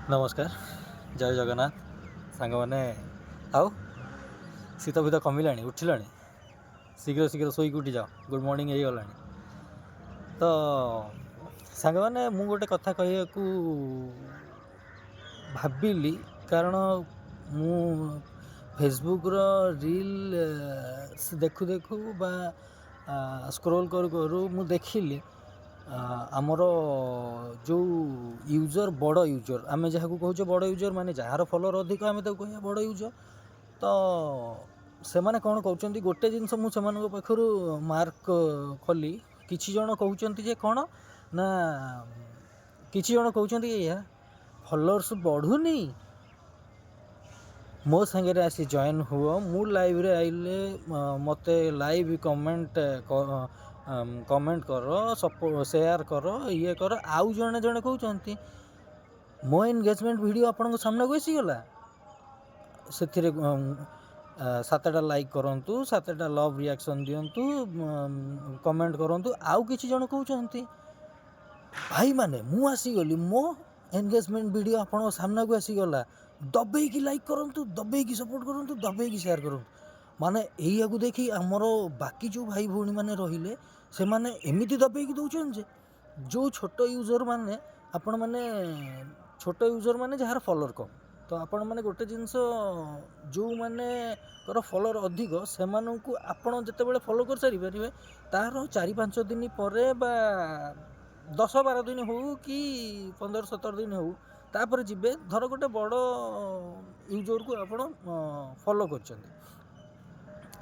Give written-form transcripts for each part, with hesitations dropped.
नमस्कार जय जगन्नाथ सांग मैंने आउ शीत फीत कमिला उठिला शीघ्र शीघ्र शोक उठी जाओ गुड मॉर्निंग हो गला तो सांग मैंने मु गोटे कथा कह भाविली कारण मु फेसबुक रील देखु देखु बा स्क्रोल करू करू मु देखिली आमर जो यूजर बड़ यूजर आम जहाँ कहूँ बड़ यूजर माने जार फॉलोअर अधिक आम तो कह बड़ यूजर तो से मैंने कौन कहते गोटे जिनस मुझे पाखु मार्क कली किछि जन कहते जे कौन ना किछि जन कहते या फॉलोअर्स बढ़ुनी मो सांगे आसी जॉइन हुआ मु लाइव रे आइले मते लाइव कमेंट कर शेयर कर ये कर आउ जड़े जड़े कहते मो एंगेजमेंट वीडियो आपण सामने को आसीगला से 7टा लाइक करूँ 7टा लव रिएक्शन दिंतु कमेंट करूँ आउ कि जन कहते भाई माने मु आसीगली मो एंगेजमेंट वीडियो आपण सामने को आसीगला दबेकी लाइक करूँ दबेकी सपोर्ट करूँ दबेकी शेयर करूँ माने यही को देखी आमर बाकी जो भाई भौणी मैंने रहिले से माने एमती दबेकी दौरान जे जो छोट यूजर माने आपण माने छोट यूजर माने जार फॉलोअर कम तो आपण माने गोटे जिनस जो माने कर फॉलोअर अधिक से आपण जिते फॉलो कर सारी पारे तार 4-5 दिन पर बा 10-12 दिन हो कि 15-17 दिन हो तापर जीवे धर गोटे बड़ यूजर को आपण फॉलो कर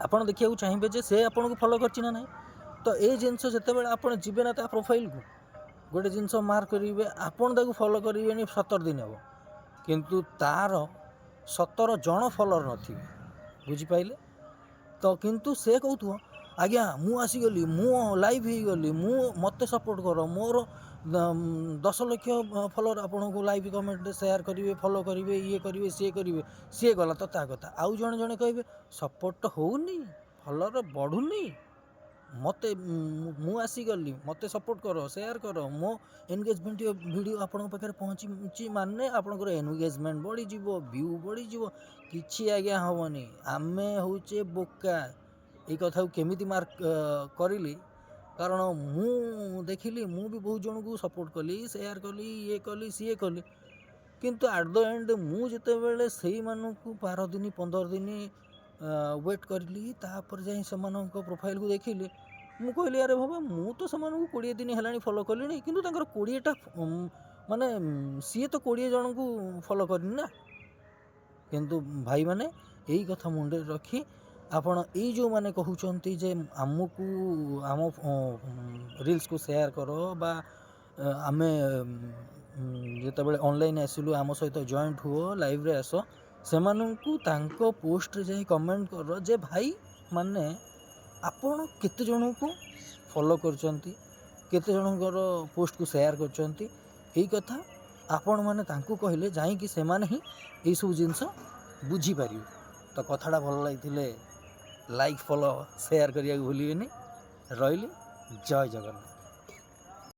आपड़ देखा चाहिए जे से आपन को फॉलो करछि ना नहीं तो ये जिनस जिते आप जीवे ना प्रोफाइल को गोटे जिनस मार्क करेंगे आपड़ ताको फॉलो करेंगे 17 दिन हे किंतु तार 17 जन फॉलोअर नथिबे बुझिपाइले तो किंतु से कहू आज्ञा मु आसीगली मु लाइव हो गली मु मते सपोर्ट कर मोर 10 लाख फॉलोअर आपन को लाइव कमेंट शेयर करेंगे फॉलो करेंगे ये करेंगे सी गला तो ता कथा आउ जड़े जड़े कहे सपोर्ट होनी फॉलोअर बढ़ुनी मते मु आसीगली मते सपोर्ट कर शेयर कर मो एंगेजमेंट वीडियो आपण पाखे पहुँची माने आपंकर एंगेजमेंट बढ़ी व्यू बढ़ी किछि आज्ञा हेनी आमे होचे बोका ये कथा केमिति मार्क करिली कारण मु देखिली मु भी बहुत जन को सपोर्ट कली शेयर कली ये कली सी कली किंतु एट द एंड मु जिते बेले से मानू 12 दिन 15 दिन वेट करी तापर जाई से प्रोफाइल को देखिली मु कहली अरे बाबा मु तो से 20 दिन है फॉलो कली किंतु 20टा माने सी तो 20 जन को फॉलो करनी ना किंतु भाई माने यही कथा मुंडे रखी आपण ये जो माने कहउचंती जे आमको आम रील्स को शेयर करो बा आमे जितेबाला ऑनलाइन आसिलु आम सहित जॉइंट हुओ लाइव रे आस से तांको पोस्ट रे जाई कमेंट कर जे भाई माने आपण केते जन को फॉलो करचंती केते जनकर पोस्ट को शेयर करचंती यही कथा आपण माने तांको कहले जाई कि से माने ही ए सब जिंस बुझी पारियो तो कथाटा भल लागिथिले लाइक फॉलो शेयर करिया भूलिएनि रही जय जगन्नाथ।